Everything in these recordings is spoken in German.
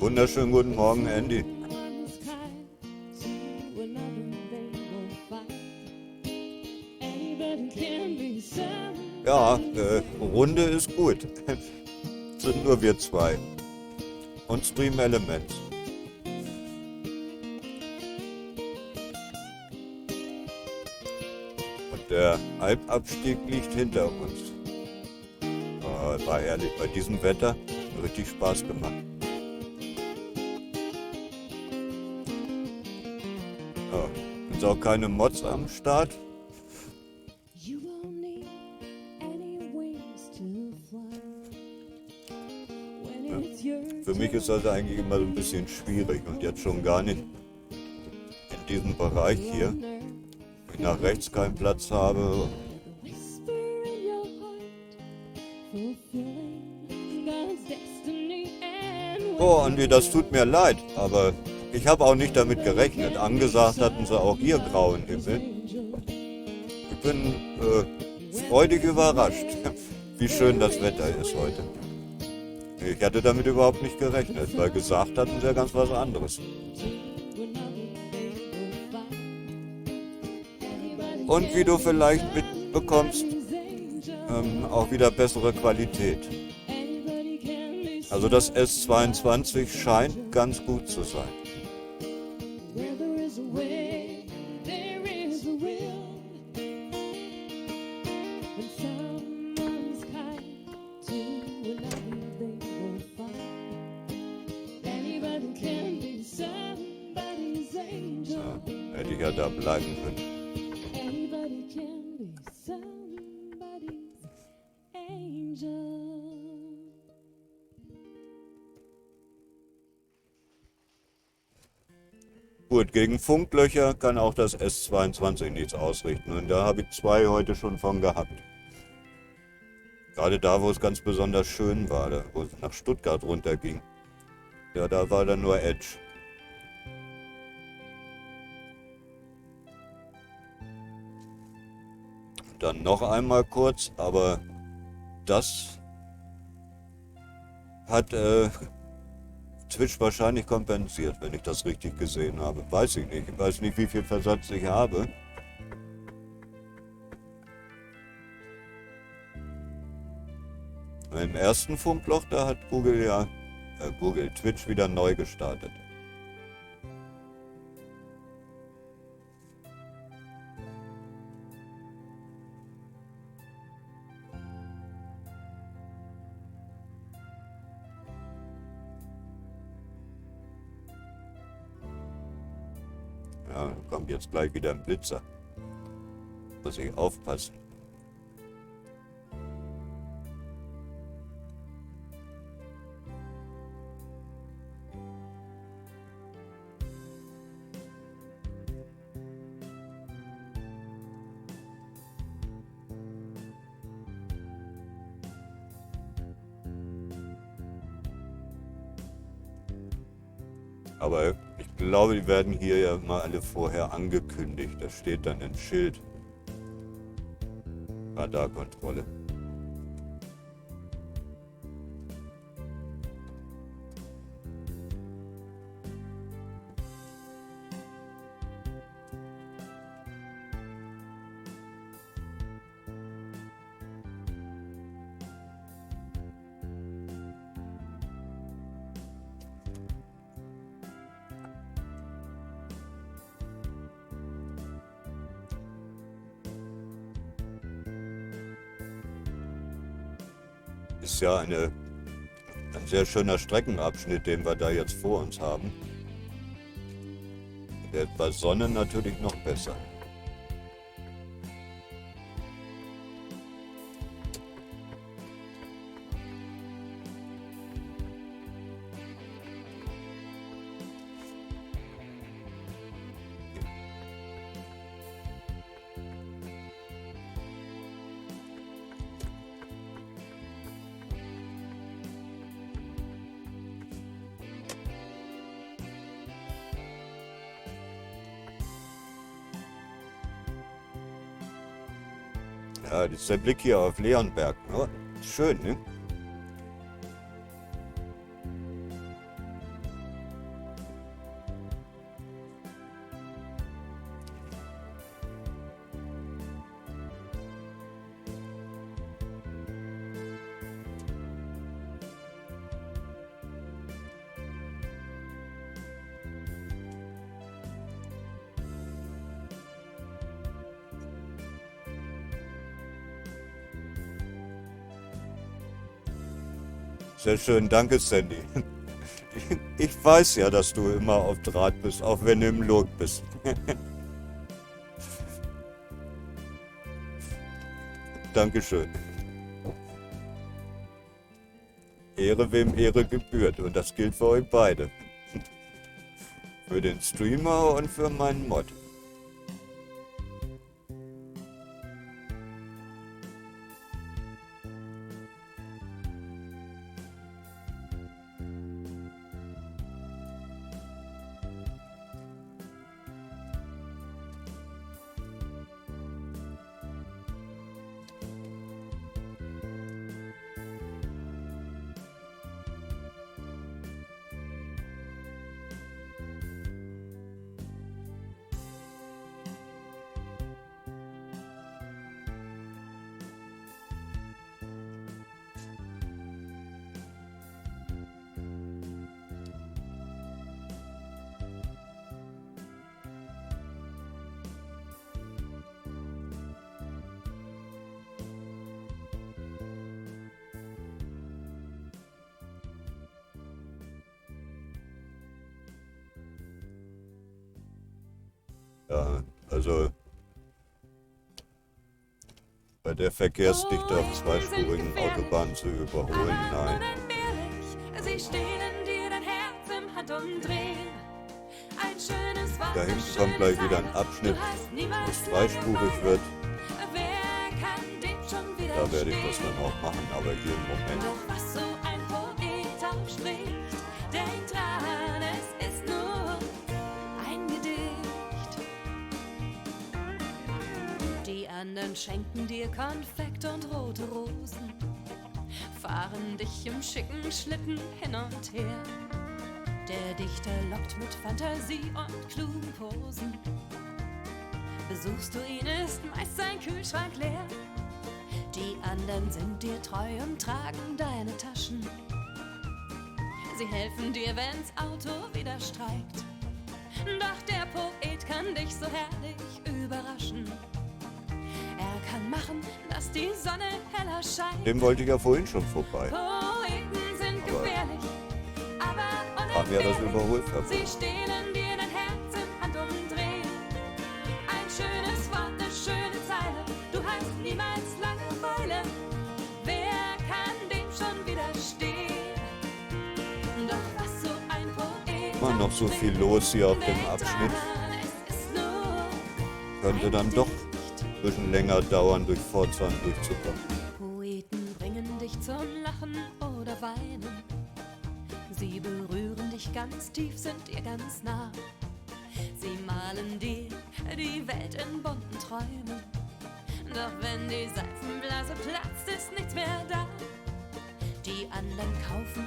Wunderschönen guten Morgen, Andy. Ja, Runde ist gut. Sind nur wir zwei. Und Stream Elements. Und der Alpabstieg liegt hinter uns. War ehrlich, bei diesem Wetter richtig Spaß gemacht. Ist auch keine Mods am Start. Für mich ist das eigentlich immer so ein bisschen schwierig und jetzt schon gar nicht in diesem Bereich hier, wo ich nach rechts keinen Platz habe. Oh, Andi, das tut mir leid, aber ich habe auch nicht damit gerechnet. Angesagt hatten sie auch hier grauen Himmel. Ich bin freudig überrascht, wie schön das Wetter ist heute. Ich hatte damit überhaupt nicht gerechnet, weil gesagt hatten sie ja ganz was anderes. Und wie du vielleicht mitbekommst, auch wieder bessere Qualität. Also das S22 scheint ganz gut zu sein. Hätte ich ja da bleiben können. Gut, gegen Funklöcher kann auch das S22 nichts ausrichten. Und da habe ich zwei heute schon von gehabt. Gerade da, wo es ganz besonders schön war, da, wo es nach Stuttgart runterging. Ja, da war dann nur Edge. Dann noch einmal kurz, aber das hat Twitch wahrscheinlich kompensiert, wenn ich das richtig gesehen habe. Weiß ich nicht. Ich weiß nicht, wie viel Versatz ich habe. Im ersten Funkloch, da hat Twitch wieder neu gestartet. Ja, kommt jetzt gleich wieder ein Blitzer. Muss ich aufpassen. Aber ich glaube, die werden hier ja mal alle vorher angekündigt. Da steht dann ein Schild. Radarkontrolle. Ist ja ein sehr schöner Streckenabschnitt, den wir da jetzt vor uns haben. Der ist bei Sonne natürlich noch besser. Ja, das ist der Blick hier auf Leonberg. Oh, schön, ne? Sehr schön, danke Sandy. Ich weiß ja, dass du immer auf Draht bist, auch wenn du im Lot bist. Dankeschön. Ehre wem Ehre gebührt und das gilt für euch beide. Für den Streamer und für meinen Mod. Ja, also bei der Verkehrsdichte auf zweispurigen Autobahnen zu überholen, nein. Sie stehlen dir dein Herz im Handumdrehen. Ein schönes Wort, Da hinten kommt gleich wieder ein Abschnitt, wo es dreispurig wird. Wer kann dem schon Da werde ich das widerstehen? dann auch machen, aber hier im Moment. Doch was so ein Poet aufspricht, denk dran, es ist nur ein Gedicht. Die anderen schenken dir Konfekt und rote Rosen, fahren dich im schicken Schlitten hin und her. Der Dichter lockt mit Fantasie und klugen Posen. Besuchst du ihn, ist meist sein Kühlschrank leer. Die anderen sind dir treu und tragen deine Taschen. Sie helfen dir, wenn's Auto wieder streikt. Doch der Poet kann dich so herrlich überraschen. Er kann machen, dass die Sonne heller scheint. Dem wollte ich ja vorhin schon vorbei. Poeten sind Aber gefährlich, aber haben ja das unentbehrlich. Überholverbot. Sie stehlen dir dein Herz im Handumdrehen. Ein schönes Wort, eine schöne Zeile. Du hast niemals Langeweile. Wer kann dem schon widerstehen? Doch was so ein Poet Immer noch so viel los hier auf dem denk Abschnitt. dran, es ist nur Könnte dann doch ein bisschen länger dauern, durch Pforzheim durchzukommen. Poeten bringen dich zum Lachen oder Weinen. Sie berühren dich ganz tief, sind dir ganz nah. Sie malen dir die Welt in bunten Träumen. Doch wenn die Seifenblase platzt, ist nichts mehr da. Die anderen kaufen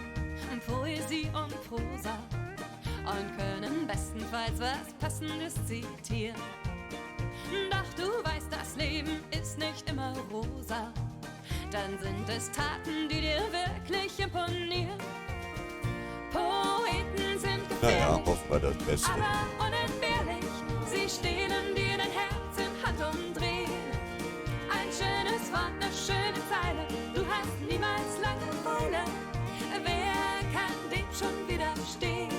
Poesie und Prosa und können bestenfalls was Passendes zitieren. Doch du weißt, das Leben ist nicht immer rosa. Dann sind es Taten, die dir wirklich imponieren. Poeten sind Naja, gefährlich, hoffen wir das Beste. aber unentbehrlich. Sie stehlen dir dein Herz im Handumdrehen. Ein schönes Wort, eine schöne Zeile. Du hast niemals Langeweile. Wer kann dem schon widerstehen?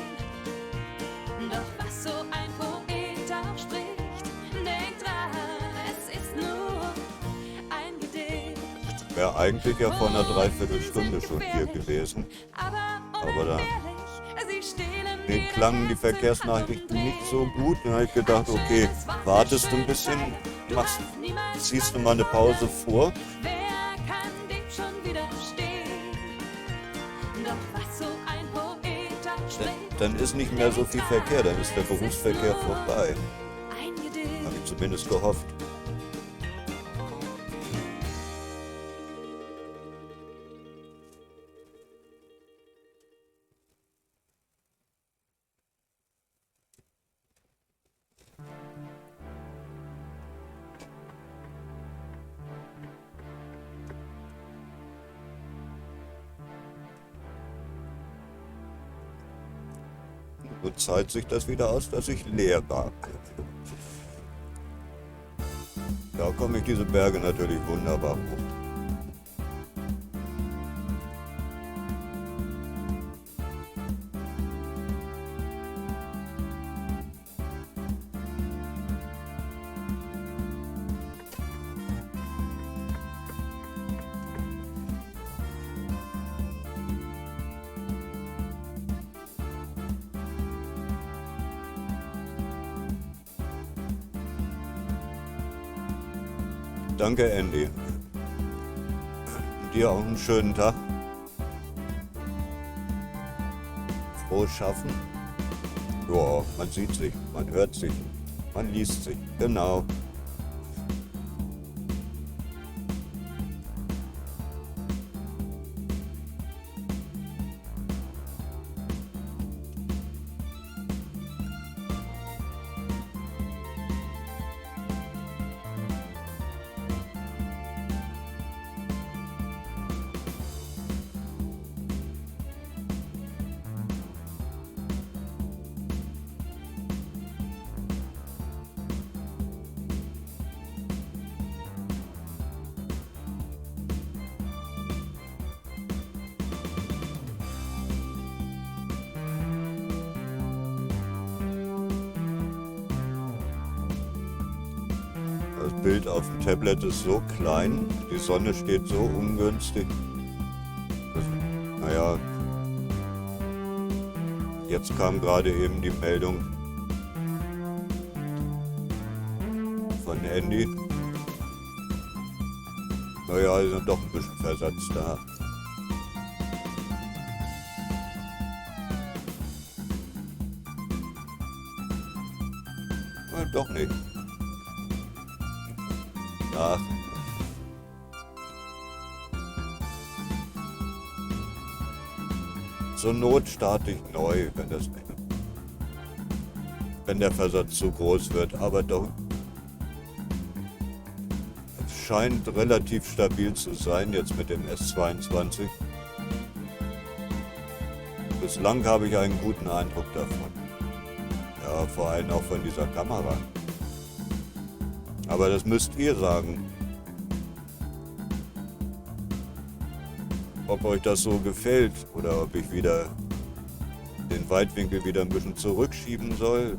Doch was so ein Poet aufspricht, denk dran, es ist nur ein Gedicht. Wäre eigentlich ja vor einer Dreiviertelstunde schon hier gewesen. Aber da sie stehlen Mir dir klangen die dein Herz im Verkehrsnachrichten nicht so Handumdrehen. gut. Dann habe ich gedacht, okay, wartest du ein bisschen, machst, ziehst du mal eine Pause vor. Wer kann dem schon widerstehen? Doch was so ein Poet aufspricht, Dann ist nicht mehr so viel Verkehr, dann ist der Berufsverkehr vorbei. ein Gedicht. Habe ich zumindest gehofft. So zahlt sich das wieder aus, dass ich leer war. Da komme ich diese Berge natürlich wunderbar hoch. Danke, Andy. Dir auch einen schönen Tag. Frohes Schaffen. Ja, man sieht sich, man hört sich, man liest sich. Genau. Das Bild auf dem Tablet ist so klein, die Sonne steht so ungünstig. Naja, jetzt kam gerade eben die Meldung von Andy. Naja, ist doch ein bisschen Versatz da. Doch nicht. Ach. Zur Not starte ich neu, wenn der Versatz zu groß wird. Aber doch, es scheint relativ stabil zu sein jetzt mit dem S22. Bislang habe ich einen guten Eindruck davon. Ja, vor allem auch von dieser Kamera. Aber das müsst ihr sagen. Ob euch das so gefällt oder ob ich wieder den Weitwinkel wieder ein bisschen zurückschieben soll.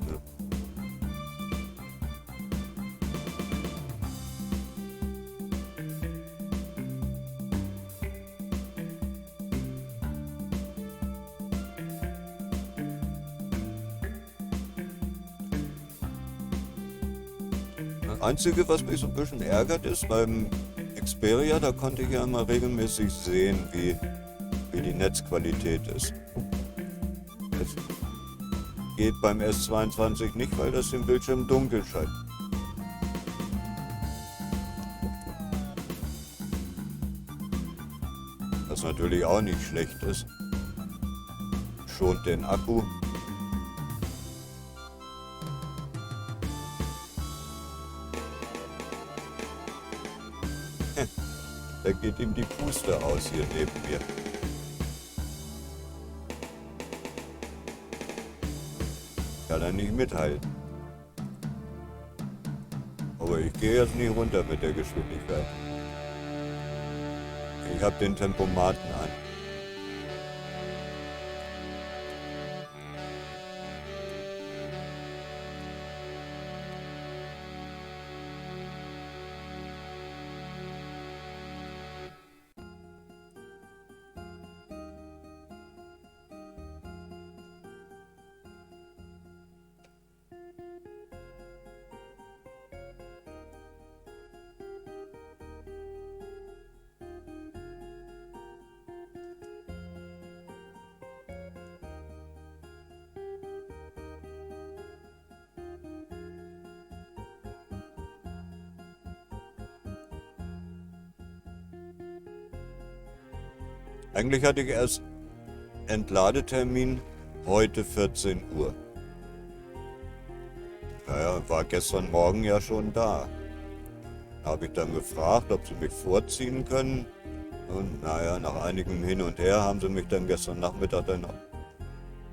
Das Einzige, was mich so ein bisschen ärgert, ist beim Xperia, da konnte ich ja mal regelmäßig sehen, wie die Netzqualität ist. Das geht beim S22 nicht, weil das den Bildschirm dunkel scheint. Was natürlich auch nicht schlecht ist. Schont den Akku. Da geht ihm die Puste aus hier neben mir. Kann er nicht mithalten. Aber ich gehe jetzt nicht runter mit der Geschwindigkeit. Ich habe den Tempomaten an. Eigentlich hatte ich erst Entladetermin heute 14 Uhr. Naja, war gestern Morgen ja schon da. Da habe ich dann gefragt, ob sie mich vorziehen können. Und naja, nach einigem Hin und Her haben sie mich dann gestern Nachmittag dann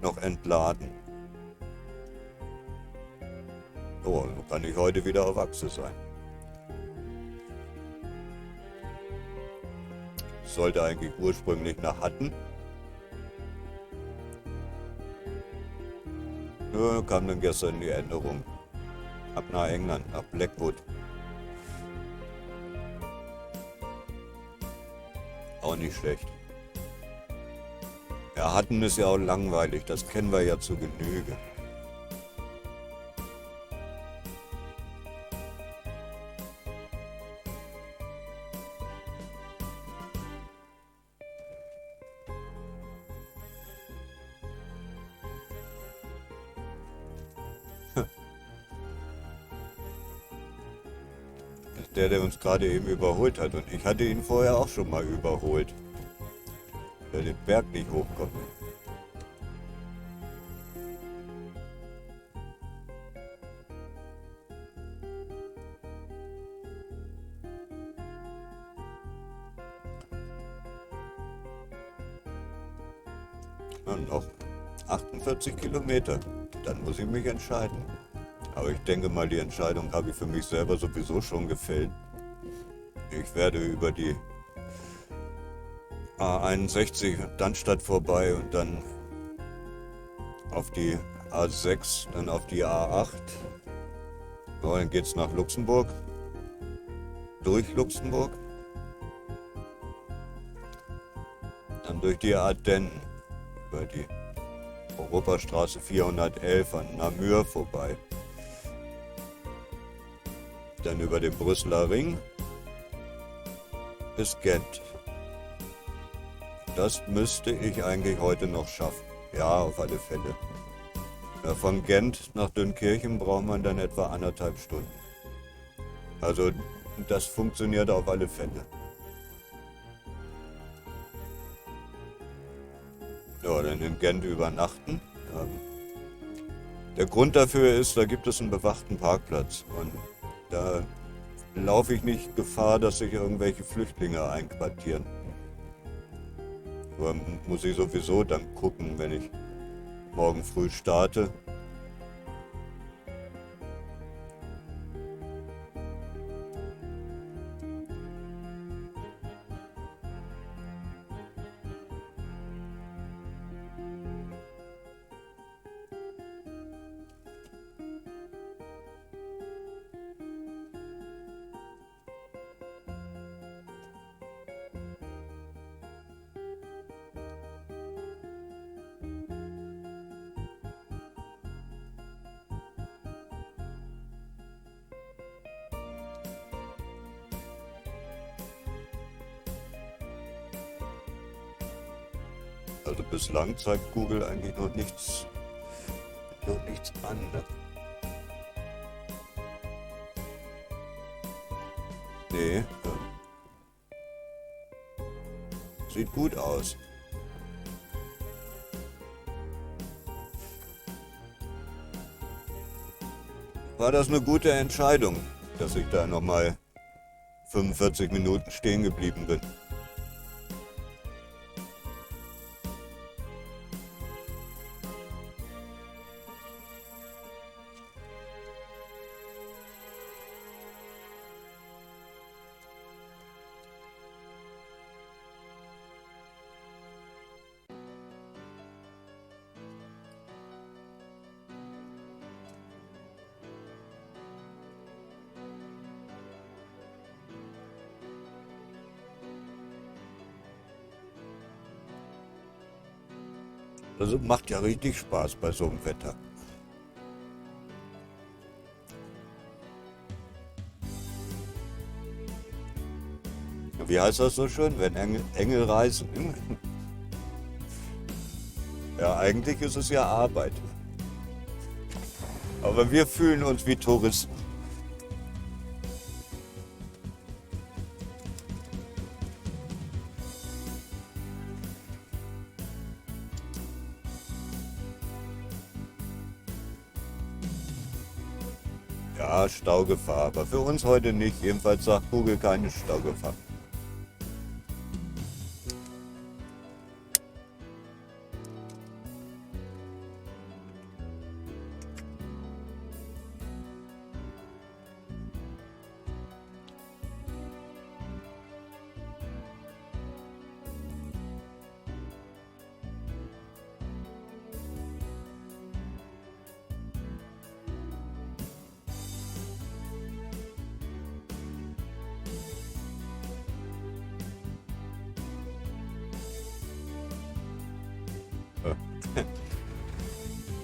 noch entladen. So, so kann ich heute wieder auf Achse sein. Sollte eigentlich ursprünglich nach Hatten. Nur kam dann gestern die Änderung. Ab nach England, nach Blackwood. Auch nicht schlecht. Ja, Hatten ist ja auch langweilig, das kennen wir ja zu Genüge. der uns gerade eben überholt hat. Und ich hatte ihn vorher auch schon mal überholt. Der den Berg nicht hochkommt. Und noch 48 Kilometer. Dann muss ich mich entscheiden. Aber ich denke mal, die Entscheidung habe ich für mich selber sowieso schon gefällt. Ich werde über die A61 Dannstatt vorbei und dann auf die A6, dann auf die A8. So, dann geht's nach Luxemburg. Durch Luxemburg. Dann durch die Ardennen. Über die Europastraße 411 an Namur vorbei. Dann über den Brüsseler Ring bis Gent. Das müsste ich eigentlich heute noch schaffen. Ja, auf alle Fälle. Ja, von Gent nach Dünkirchen braucht man dann etwa 1,5 Stunden. Also das funktioniert auf alle Fälle. Ja, dann in Gent übernachten. Der Grund dafür ist, da gibt es einen bewachten Parkplatz. Und da laufe ich nicht Gefahr, dass sich irgendwelche Flüchtlinge einquartieren. Aber muss ich sowieso dann gucken, wenn ich morgen früh starte. Also bislang zeigt Google eigentlich noch nichts an. Ne? Nee. Sieht gut aus. War das eine gute Entscheidung, dass ich da nochmal 45 Minuten stehen geblieben bin? Also macht ja richtig Spaß bei so einem Wetter. Wie heißt das so schön, wenn Engel reisen? Ja, eigentlich ist es ja Arbeit. Aber wir fühlen uns wie Touristen. Ja, Staugefahr, aber für uns heute nicht. Jedenfalls sagt Google keine Staugefahr.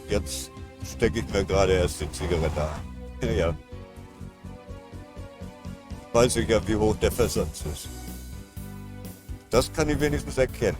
Jetzt stecke ich mir gerade erst die Zigarette an. Ja. Weiß ich ja, wie hoch der Versatz ist. Das kann ich wenigstens erkennen.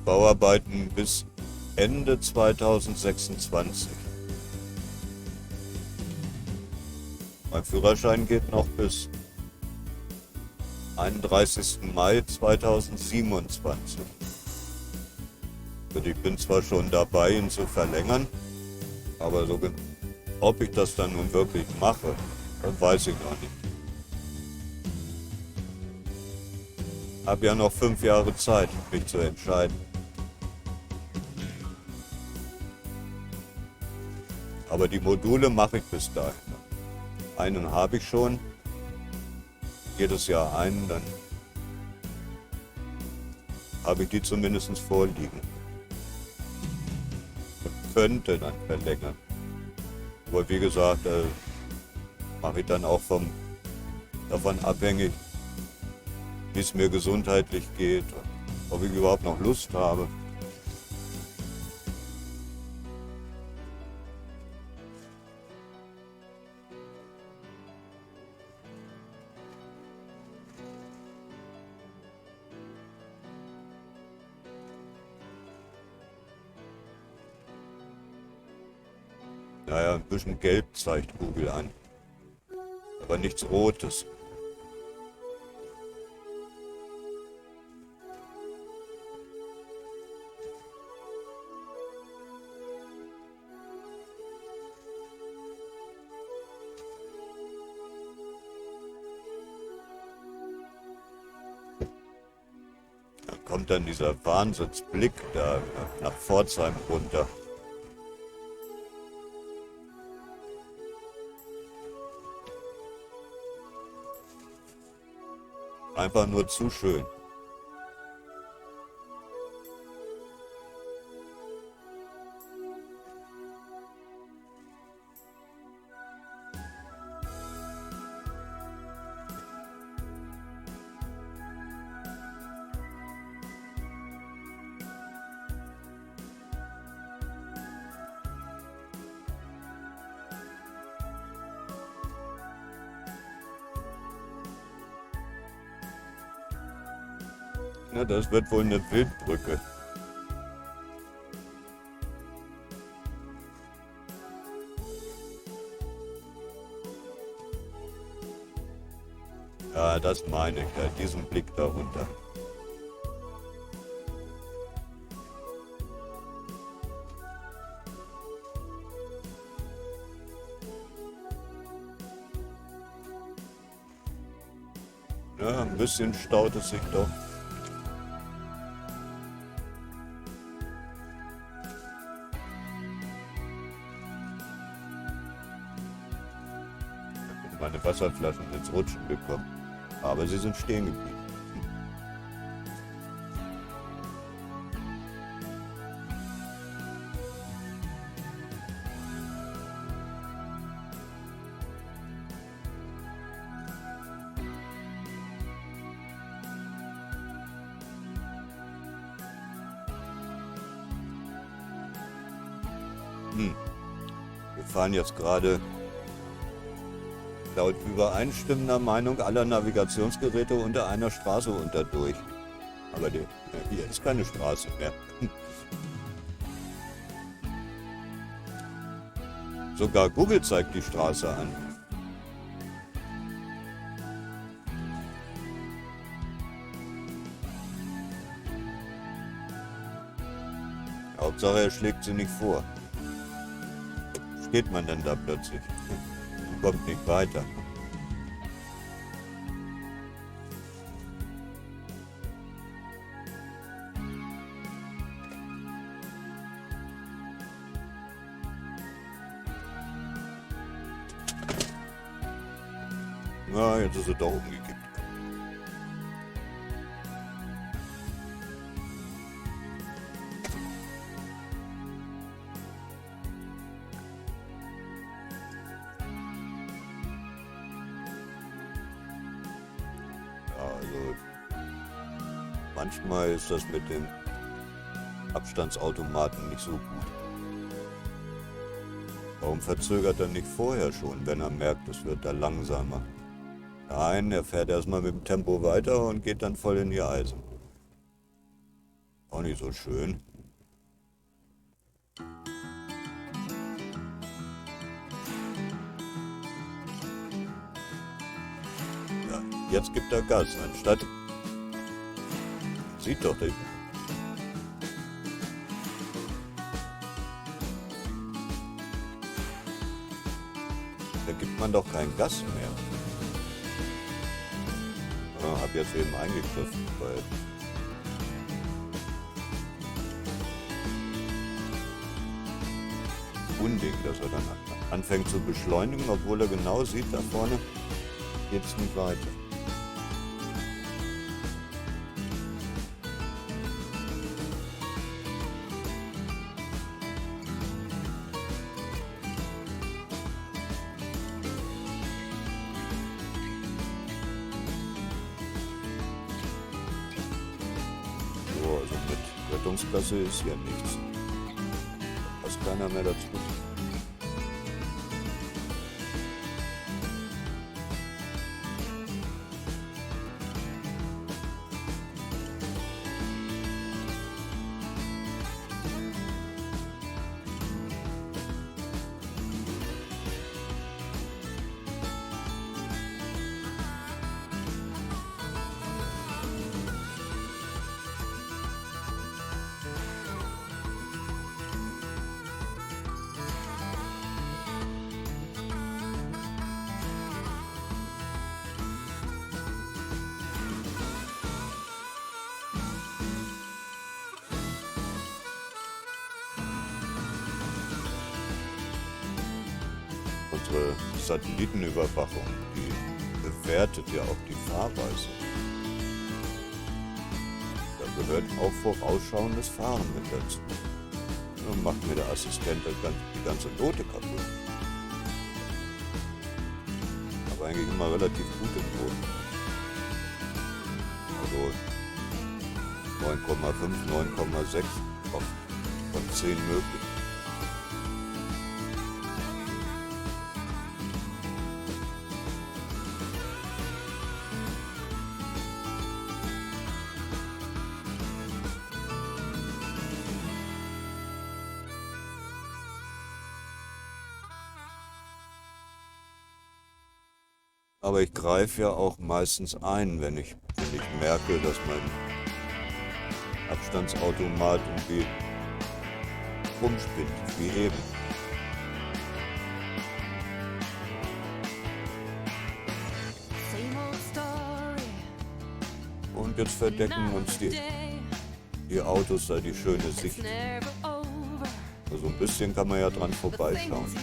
Bauarbeiten bis Ende 2026. Mein Führerschein geht noch bis 31. Mai 2027. Und ich bin zwar schon dabei, ihn zu verlängern, aber ob ich das dann nun wirklich mache, das weiß ich noch nicht. Hab ja noch 5 Jahre Zeit, mich zu entscheiden. Aber die Module mache ich bis dahin. Einen habe ich schon, jedes Jahr einen, dann habe ich die zumindest vorliegen. Und könnte dann verlängern. Aber wie gesagt, mache ich dann auch davon abhängig, wie es mir gesundheitlich geht, ob ich überhaupt noch Lust habe. Naja, ein bisschen gelb zeigt Google an, aber nichts Rotes. Dann kommt dann dieser Wahnsinnsblick da nach Pforzheim runter. Einfach nur zu schön. Na, das wird wohl eine Wildbrücke. Ja, das meine ich, ja, diesen Blick darunter. Ja, ein bisschen staut es sich doch. Meine Wasserflaschen ins Rutschen bekommen. Aber sie sind stehen geblieben. Wir fahren jetzt gerade laut übereinstimmender Meinung aller Navigationsgeräte unter einer Straße durch. Aber hier ist keine Straße mehr. Sogar Google zeigt die Straße an. Hauptsache er schlägt sie nicht vor. Steht man denn da plötzlich? Kommt nicht weiter. Na, jetzt ist er doch umgekippt. Also manchmal ist das mit dem Abstandsautomaten nicht so gut. Warum verzögert er nicht vorher schon, wenn er merkt, es wird da langsamer? Nein, er fährt erstmal mit dem Tempo weiter und geht dann voll in die Eisen. Auch nicht so schön. Ja, jetzt gibt er Gas, anstatt... Sieht doch nicht. Da gibt man doch kein Gas mehr. Ja, hab jetzt eben eingegriffen, weil... Unding, dass er dann anfängt zu beschleunigen, obwohl er genau sieht, da vorne geht's nicht weiter. So, also mit Rettungsgasse ist hier nichts. Da passt keiner mehr dazu. Unsere Satellitenüberwachung, die bewertet ja auch die Fahrweise. Da gehört auch vorausschauendes Fahren mit dazu. Und macht mir der Assistent die ganze Note kaputt. Aber eigentlich immer relativ gute Noten. Also 9,5, 9,6 von 10 möglich. Aber ich greife ja auch meistens ein, wenn ich merke, dass mein Abstandsautomat irgendwie rumspinnt, wie eben. Und jetzt verdecken uns die Autos da die schöne Sicht. Also ein bisschen kann man ja dran vorbeischauen.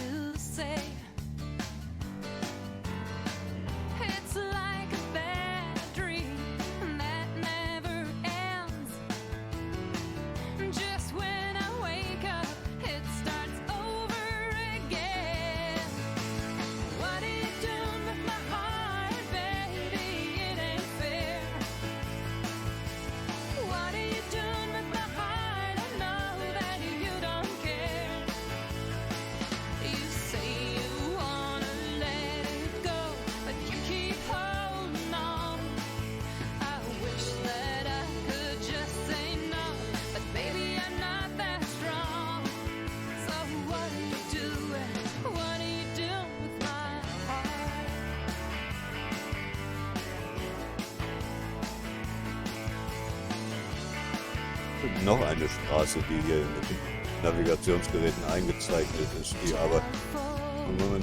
Noch eine Straße, die hier mit den Navigationsgeräten eingezeichnet ist, die aber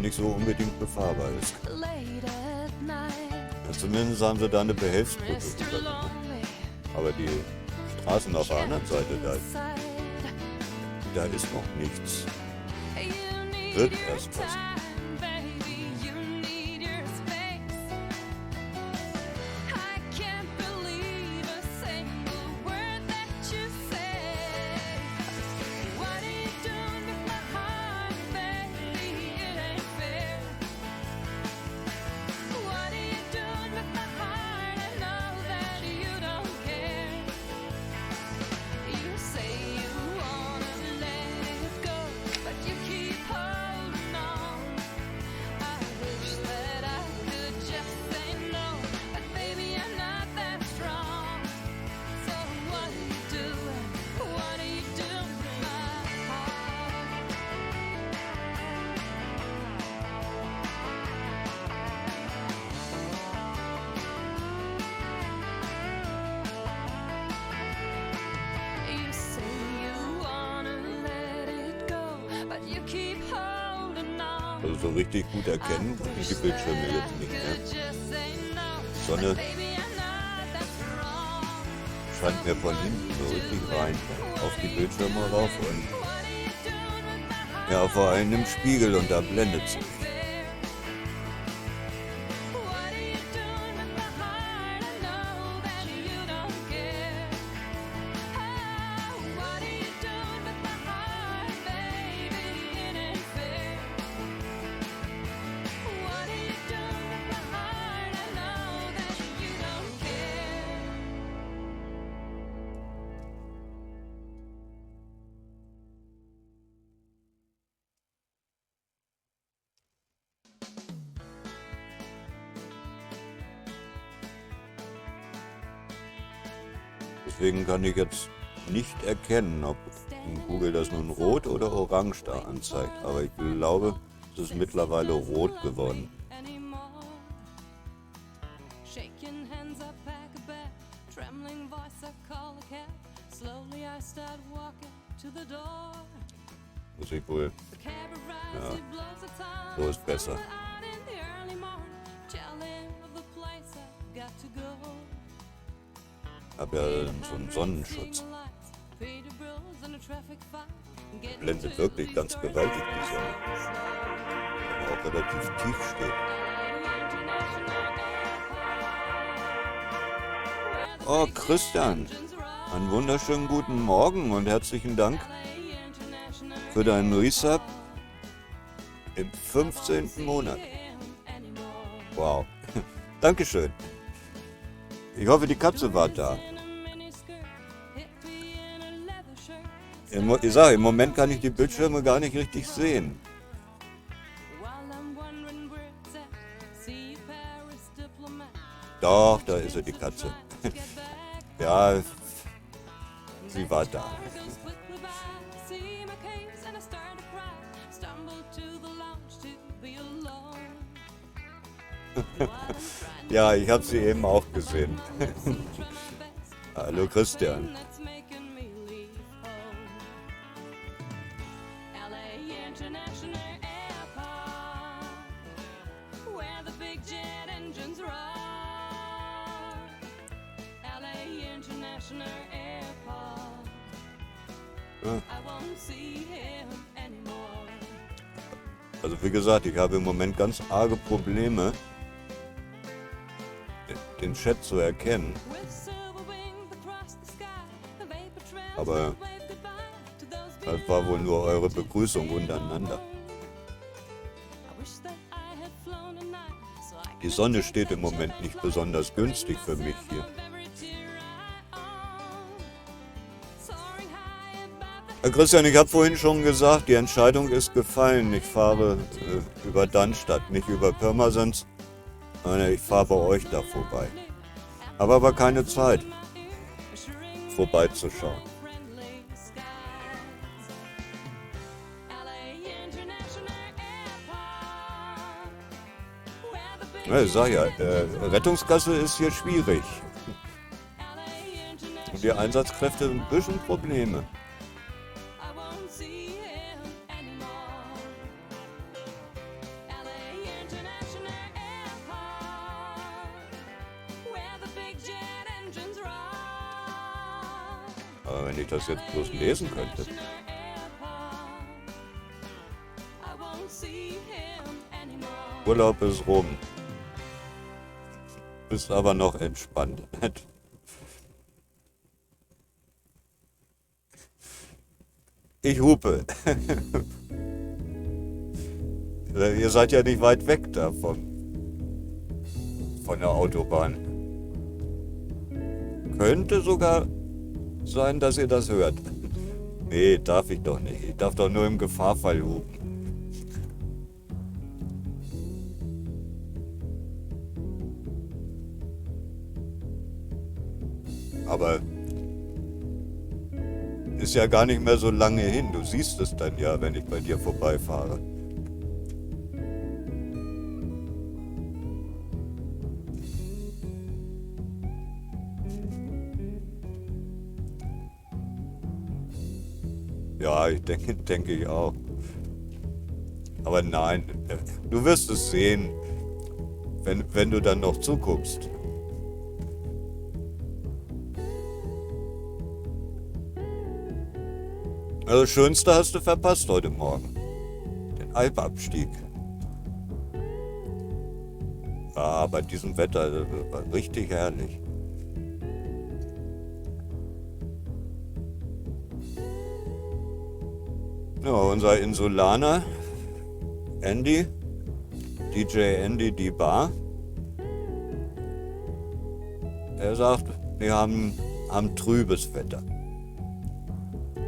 nicht so unbedingt befahrbar ist. Ja, zumindest haben sie da eine Behelfsbrücke untergebracht. Aber die Straßen auf der anderen Seite, da ist noch nichts. Wird erst was. Also so richtig gut erkennen kann ich die Bildschirme jetzt nicht mehr. Die Sonne scheint mir von hinten so richtig rein auf die Bildschirme rauf und ja, vor allem im Spiegel und da blendet sie mich. Deswegen kann ich jetzt nicht erkennen, ob Google das nun rot oder orange da anzeigt. Aber ich glaube, es ist mittlerweile rot geworden. Muss ich wohl. Ja, so ist besser. Ich habe ja so einen Sonnenschutz. Blendet wirklich ganz gewaltig die Sonne. Aber auch relativ tief steht. Oh, Christian, einen wunderschönen guten Morgen und herzlichen Dank für deinen Resub im 15. Monat. Wow, Dankeschön. Ich hoffe, die Katze war da. Ich sage, im Moment kann ich die Bildschirme gar nicht richtig sehen. Doch, da ist sie, die Katze. Ja, sie war da. Ja, ich habe sie eben auch gesehen. Hallo Christian. Also wie gesagt, ich habe im Moment ganz arge Probleme, den Chat zu erkennen. Aber das war wohl nur eure Begrüßung untereinander. Die Sonne steht im Moment nicht besonders günstig für mich hier. Herr Christian, ich habe vorhin schon gesagt, die Entscheidung ist gefallen. Ich fahre über Darmstadt, nicht über Pirmasens. Nein, ich fahre bei euch da vorbei. Habe aber keine Zeit, vorbeizuschauen. Ja, ich sag ja, Rettungsgasse ist hier schwierig. Und die Einsatzkräfte haben ein bisschen Probleme. Aber wenn ich das jetzt bloß lesen könnte. Urlaub ist rum. Bist aber noch entspannt. Ich hupe. Ihr seid ja nicht weit weg davon. Von der Autobahn. Könnte sogar sein, dass ihr das hört. Nee, darf ich doch nicht. Ich darf doch nur im Gefahrfall hupen. Aber ist ja gar nicht mehr so lange hin. Du siehst es dann ja, wenn ich bei dir vorbeifahre. Ja, ich denke ich auch. Aber nein, du wirst es sehen, wenn du dann noch zuguckst. Also das Schönste hast du verpasst heute Morgen. Den Alpabstieg. Ah, bei diesem Wetter war richtig herrlich. Ja, unser Insulaner, Andy, DJ Andy die Bar, er sagt, wir haben trübes Wetter.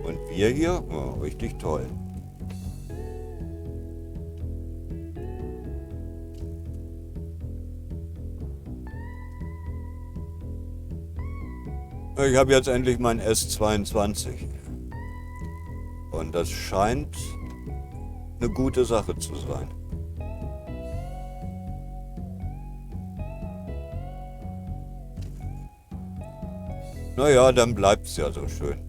Und wir hier, oh, richtig toll. Ich habe jetzt endlich mein S22. Und das scheint eine gute Sache zu sein. Naja, dann bleibt's ja so schön.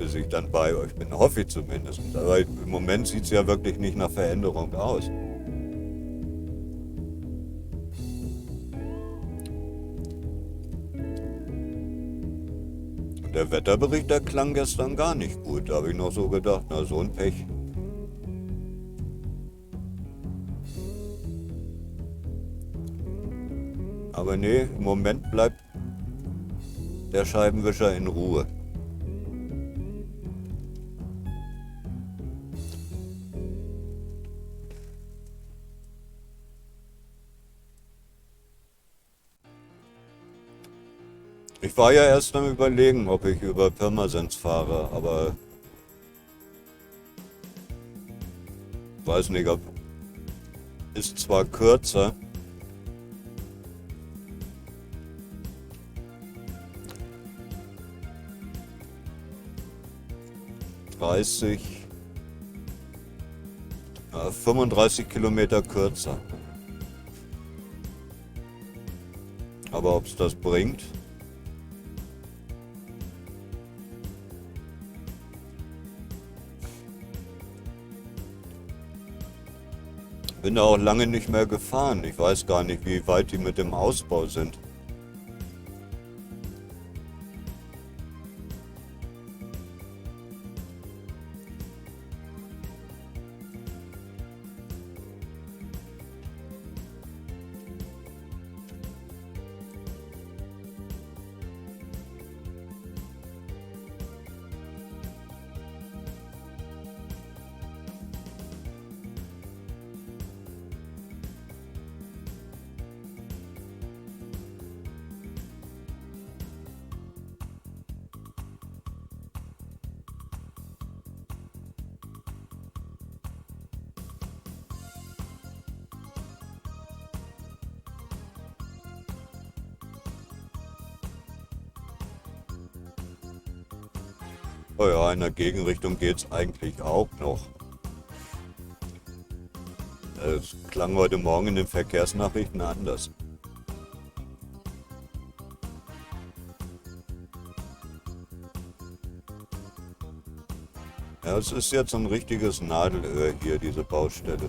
Bis ich dann bei euch bin, hoffe ich zumindest. Aber im Moment sieht's ja wirklich nicht nach Veränderung aus. Der Wetterbericht, der klang gestern gar nicht gut. Da habe ich noch so gedacht, na so ein Pech. Aber nee, im Moment bleibt der Scheibenwischer in Ruhe. Ich war ja erst am Überlegen, ob ich über Pirmasens fahre, aber weiß nicht, ob ist zwar kürzer, ...35 Kilometer kürzer. Aber ob es das bringt? Bin da auch lange nicht mehr gefahren. Ich weiß gar nicht, wie weit die mit dem Ausbau sind. Oh ja, in der Gegenrichtung geht's eigentlich auch noch. Es klang heute Morgen in den Verkehrsnachrichten anders. Ja, es ist jetzt ein richtiges Nadelöhr hier, diese Baustelle.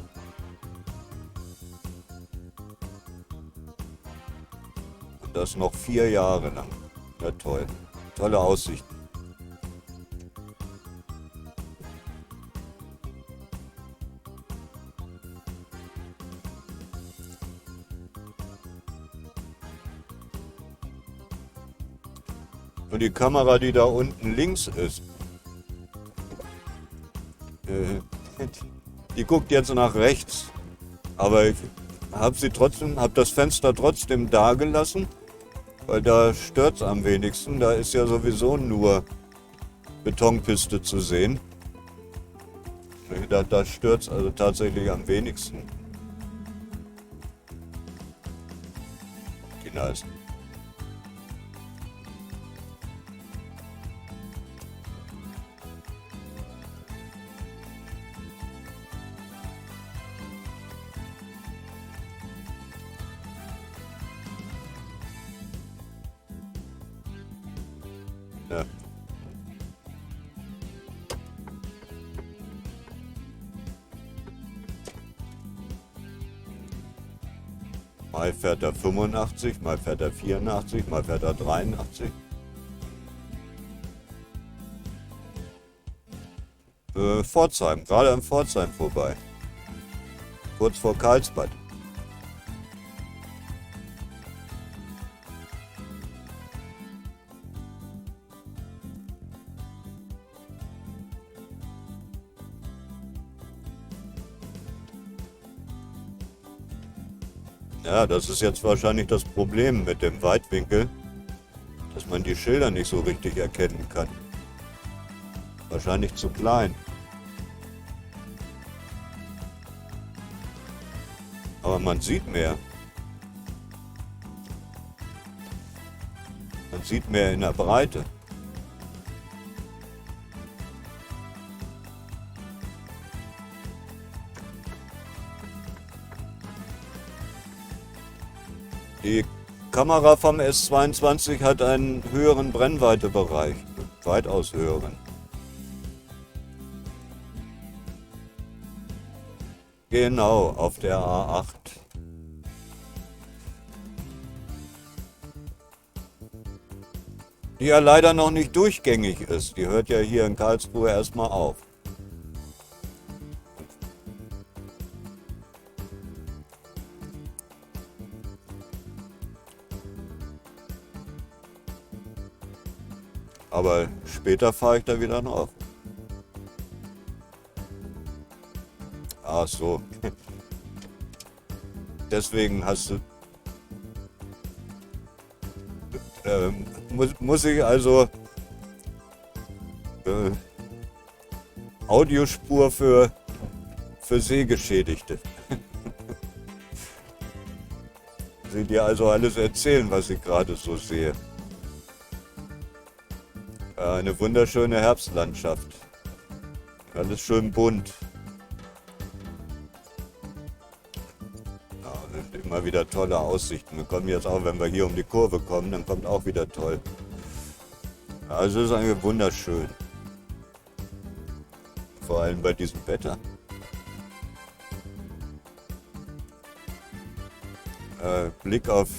Und das noch 4 Jahre lang. Ja, toll. Tolle Aussichten. Und die Kamera, die da unten links ist, die guckt jetzt nach rechts. Aber ich habe das Fenster trotzdem da gelassen, weil da stört es am wenigsten. Da ist ja sowieso nur Betonpiste zu sehen. Da stört es also tatsächlich am wenigsten. Die Nase. Ja. Mal fährt er 85, mal fährt er 84, mal fährt er 83. Pforzheim, gerade an Pforzheim vorbei. Kurz vor Karlsbad. Ja, das ist jetzt wahrscheinlich das Problem mit dem Weitwinkel, dass man die Schilder nicht so richtig erkennen kann. Wahrscheinlich zu klein. Aber man sieht mehr. Man sieht mehr in der Breite. Die Kamera vom S22 hat einen höheren Brennweitebereich, weitaus höheren. Genau, auf der A8. Die ja leider noch nicht durchgängig ist. Die hört ja hier in Karlsruhe erstmal auf. Aber später fahre ich da wieder noch. Ach so. Deswegen hast du... muss ich also... Audiospur für Sehgeschädigte. Sie dir also alles erzählen, was ich gerade so sehe. Eine wunderschöne Herbstlandschaft. Alles schön bunt. Ja, immer wieder tolle Aussichten. Wir kommen jetzt auch, wenn wir hier um die Kurve kommen, dann kommt auch wieder toll. Also es ist eigentlich wunderschön. Vor allem bei diesem Wetter. Blick auf...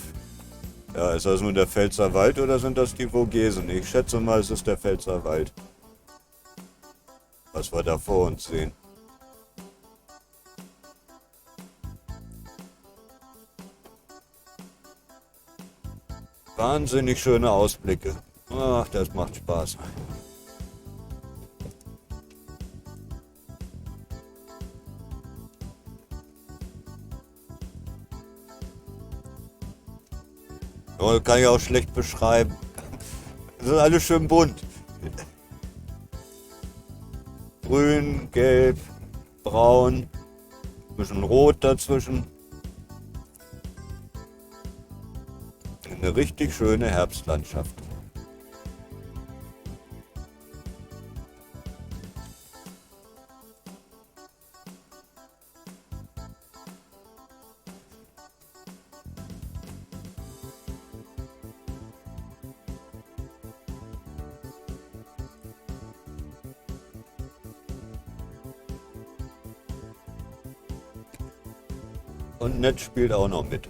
Ja, ist das nun der Pfälzerwald oder sind das die Vogesen? Ich schätze mal, es ist der Pfälzerwald. Was wir da vor uns sehen. Wahnsinnig schöne Ausblicke. Ach, das macht Spaß. Oh, kann ich auch schlecht beschreiben. Es ist alles schön bunt. Grün, gelb, braun, ein bisschen rot dazwischen. Eine richtig schöne Herbstlandschaft. Und Netz spielt auch noch mit.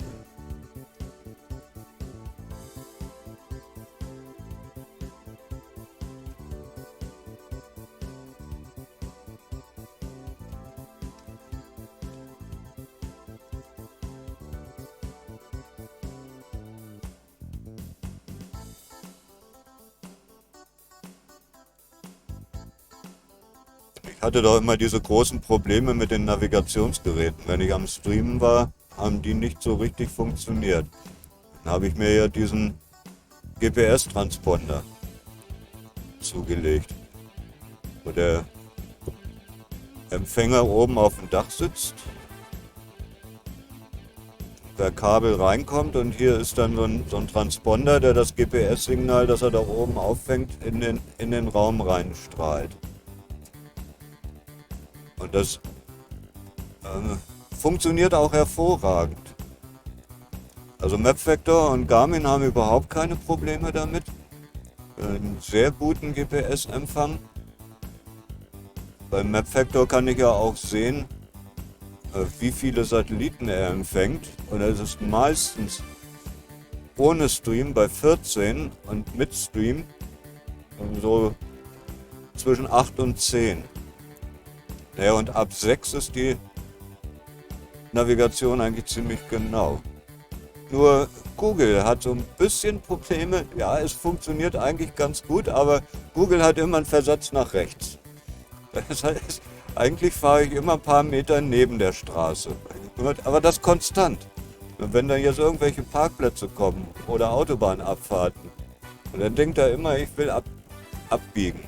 Ich hatte doch immer diese großen Probleme mit den Navigationsgeräten. Wenn ich am Streamen war, haben die nicht so richtig funktioniert. Dann habe ich mir ja diesen GPS-Transponder zugelegt, wo der Empfänger oben auf dem Dach sitzt, per Kabel reinkommt und hier ist dann so ein Transponder, der das GPS-Signal, das er da oben auffängt, in den Raum reinstrahlt. Und das funktioniert auch hervorragend. Also Mapfactor und Garmin haben überhaupt keine Probleme damit. Einen sehr guten GPS-Empfang. Beim Mapfactor kann ich ja auch sehen, wie viele Satelliten er empfängt. Und es ist meistens ohne Stream bei 14 und mit Stream so zwischen 8 und 10. Ja, und ab 6 ist die Navigation eigentlich ziemlich genau. Nur Google hat so ein bisschen Probleme. Ja, es funktioniert eigentlich ganz gut, aber Google hat immer einen Versatz nach rechts. Das heißt, eigentlich fahre ich immer ein paar Meter neben der Straße. Aber das konstant. Und wenn dann jetzt irgendwelche Parkplätze kommen oder Autobahnabfahrten, und dann denkt er immer, ich will abbiegen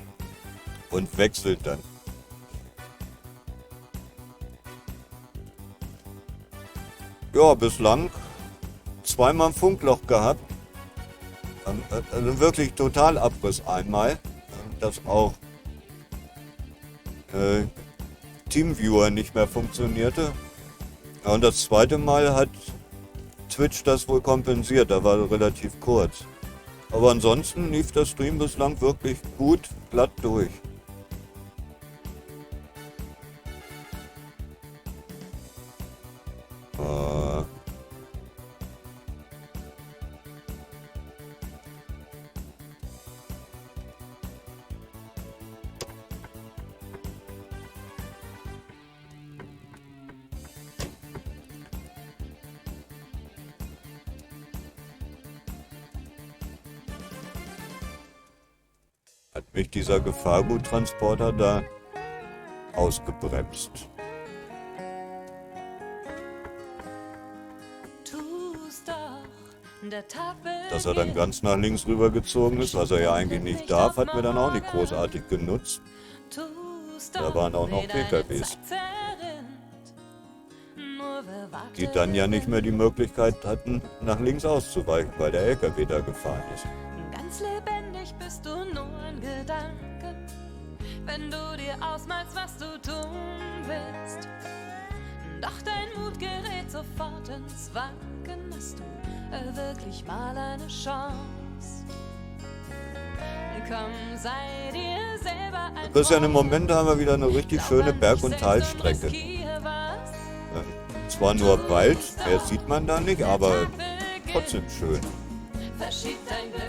und wechselt dann. Ja, bislang zweimal ein Funkloch gehabt. Also wirklich Totalabriss einmal. Dass auch Teamviewer nicht mehr funktionierte. Ja, und das zweite Mal hat Twitch das wohl kompensiert. Da war relativ kurz. Aber ansonsten lief der Stream bislang wirklich gut, glatt durch. Hat mich dieser Gefahrguttransporter da ausgebremst. Tu's doch, der Tag Dass er dann ganz nach links rübergezogen ist, was er ja eigentlich nicht darf, hat mir dann auch nicht großartig genutzt. Da waren auch noch PKWs, die dann ja nicht mehr die Möglichkeit hatten, nach links auszuweichen, weil der LKW da gefahren ist. Ganz lebendig bist du nur ein Gedanke, wenn du dir ausmalst, was du tun willst. Doch dein Mut gerät sofort ins Wanken, hast du wirklich mal eine Chance. Komm, sei dir selber ein Christian, im Moment haben wir wieder eine richtig schöne Berg- und Talstrecke. Zwar nur Wald, mehr sieht man da nicht, aber trotzdem schön.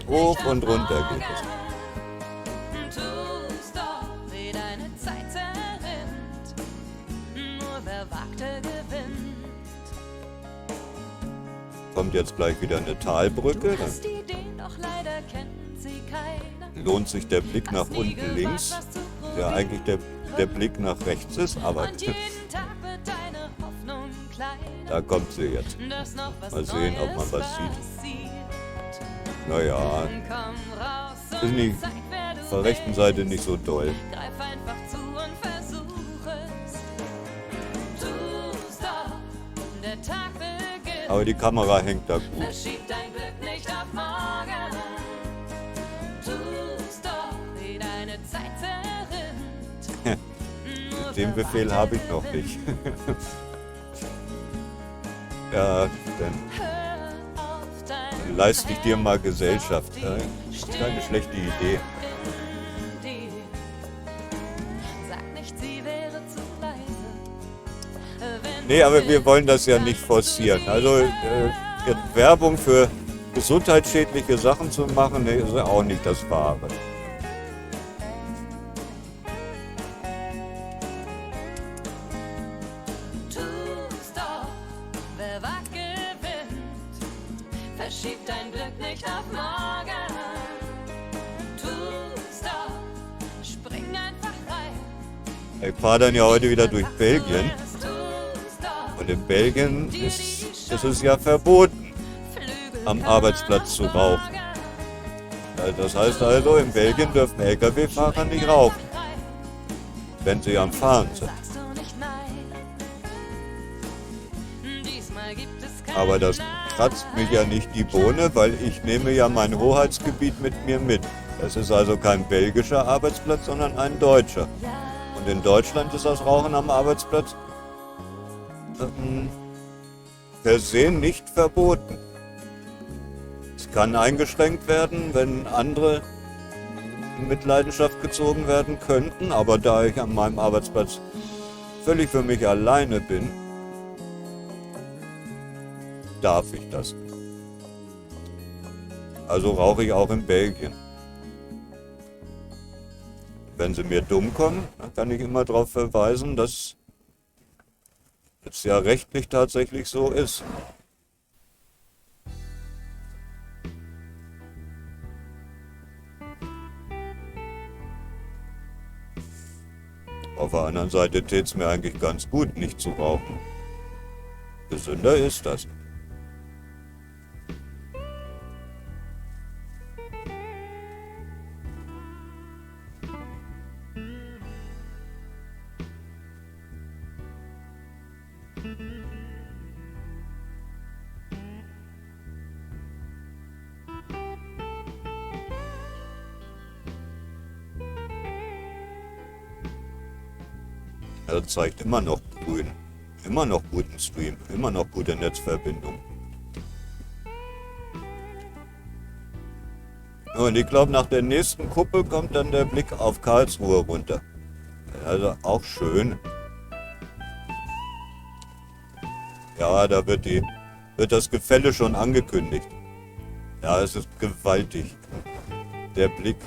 Hoch und runter geht es. Tu's doch, wie deine Zeit zerrinnt. Nur wer wagte, gewinnt. Kommt jetzt gleich wieder eine Talbrücke. Du hast Ideen, doch leider kennt sie keiner. Dann lohnt sich der Blick nach Hast nie unten links, gewagt, was zu der eigentlich der Blick nach rechts ist, aber Und jeden Tag wird deine Hoffnung kleiner. da kommt sie jetzt. Dass noch was Mal sehen, ob man Neues was sieht. passiert. Naja, Komm raus ist und nicht, zeig, wer du auf der rechten Seite bist. nicht so doll. Greif einfach zu und versuch es. Tu's doch, der Tag beginnt. Aber die Kamera hängt da gut. Verschieb dein Glück nicht auf morgen. Tu's doch, wie deine Zeit zerrinnt. Nur Den wer Befehl wagt, habe ich noch gewinnt. nicht. Ja, dann Hör auf dein leiste ich dir mal Gesellschaft. Ja? Herz, Keine schlechte Idee. in dir. Sag nicht, sie wäre zu leise. Wenn Nee, du aber wir willst, wollen das ja nicht kannst du forcieren. sie Also hören. jetzt Werbung für gesundheitsschädliche Sachen zu machen, nee, ist ja auch nicht das Wahre. Tu's doch, wer wagt, gewinnt. Verschieb dein Glück nicht auf morgen. Tu's doch, spring einfach rein. Ich fahre dann ja heute wieder durch Was du Belgien. erst tust, doch, Und in Belgien ist es ja verboten, Flügel am kann Arbeitsplatz zu rauchen. morgen. Das heißt also, in Belgien dürfen Lkw-Fahrer nicht rauchen, wenn sie am Fahren sind. Sagst du nicht nein? Diesmal gibt es kein Aber das kratzt mich ja nicht die Bohne, weil ich nehme ja mein Hoheitsgebiet mit mir mit. Das ist also kein belgischer Arbeitsplatz, sondern ein deutscher. Und in Deutschland ist das Rauchen am Arbeitsplatz per se nicht verboten. Es kann eingeschränkt werden, wenn andere in Mitleidenschaft gezogen werden könnten, aber da ich an meinem Arbeitsplatz völlig für mich alleine bin, darf ich das. Also rauche ich auch in Belgien. Wenn sie mir dumm kommen, dann kann ich immer darauf verweisen, dass es ja rechtlich tatsächlich so ist. Auf der anderen Seite täte es mir eigentlich ganz gut, nicht zu rauchen. Gesünder ist das. Er zeigt immer noch grün. Immer noch guten Stream. Immer noch gute Netzverbindung. Und ich glaube, nach der nächsten Kuppel kommt dann der Blick auf Karlsruhe runter. Also auch schön. Ja, da wird das Gefälle schon angekündigt. Ja, es ist gewaltig. Der Blick.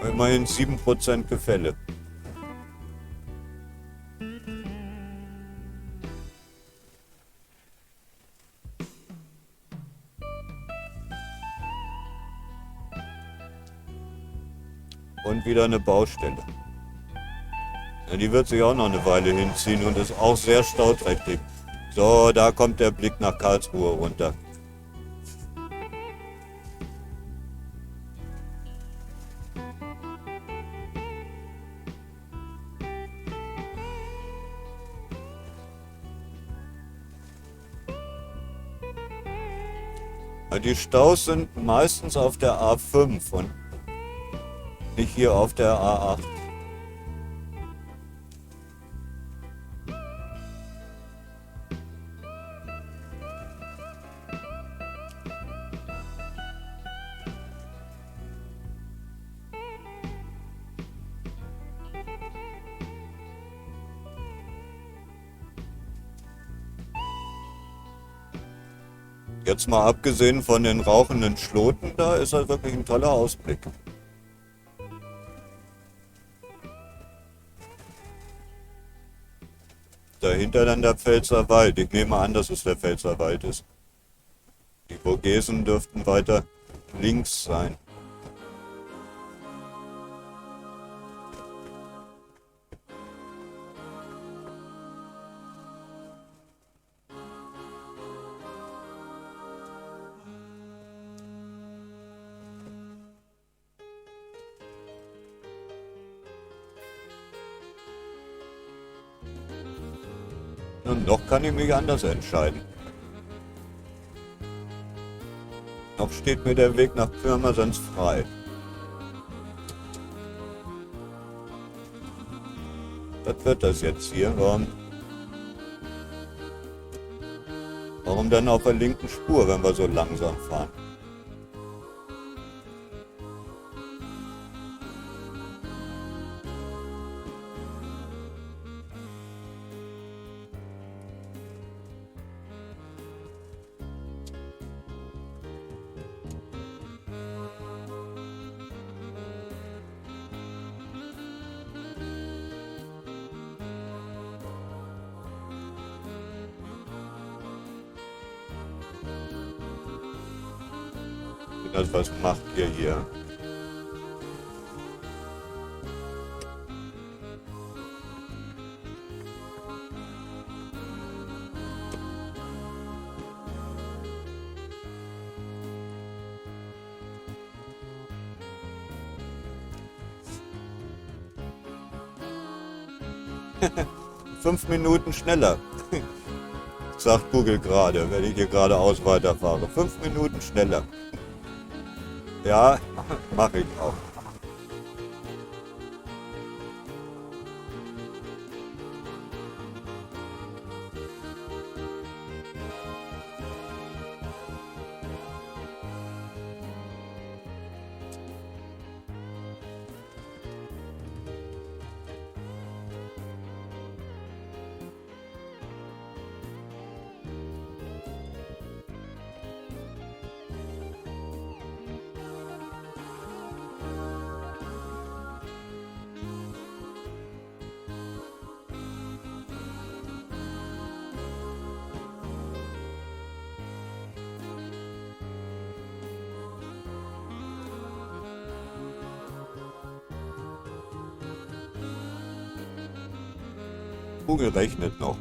Immerhin 7% Gefälle. Und wieder eine Baustelle. Ja, die wird sich auch noch eine Weile hinziehen und ist auch sehr stauträchtig. So, da kommt der Blick nach Karlsruhe runter. Ja, die Staus sind meistens auf der A5 und nicht hier auf der A8. Jetzt mal abgesehen von den rauchenden Schloten, da ist das wirklich ein toller Ausblick. Dahinter dann der Pfälzer Wald. Ich nehme an, dass es der Pfälzer Wald ist. Die Vogesen dürften weiter links sein. Und noch kann ich mich anders entscheiden. Noch steht mir der Weg nach Pirmasens frei. Was wird das jetzt hier? Warum dann auf der linken Spur, wenn wir so langsam fahren? Was macht ihr hier? Fünf Minuten schneller, sagt Google gerade, wenn ich hier geradeaus weiterfahre. 5 Minuten schneller. Ja, mache ich auch. Kugel rechnet noch.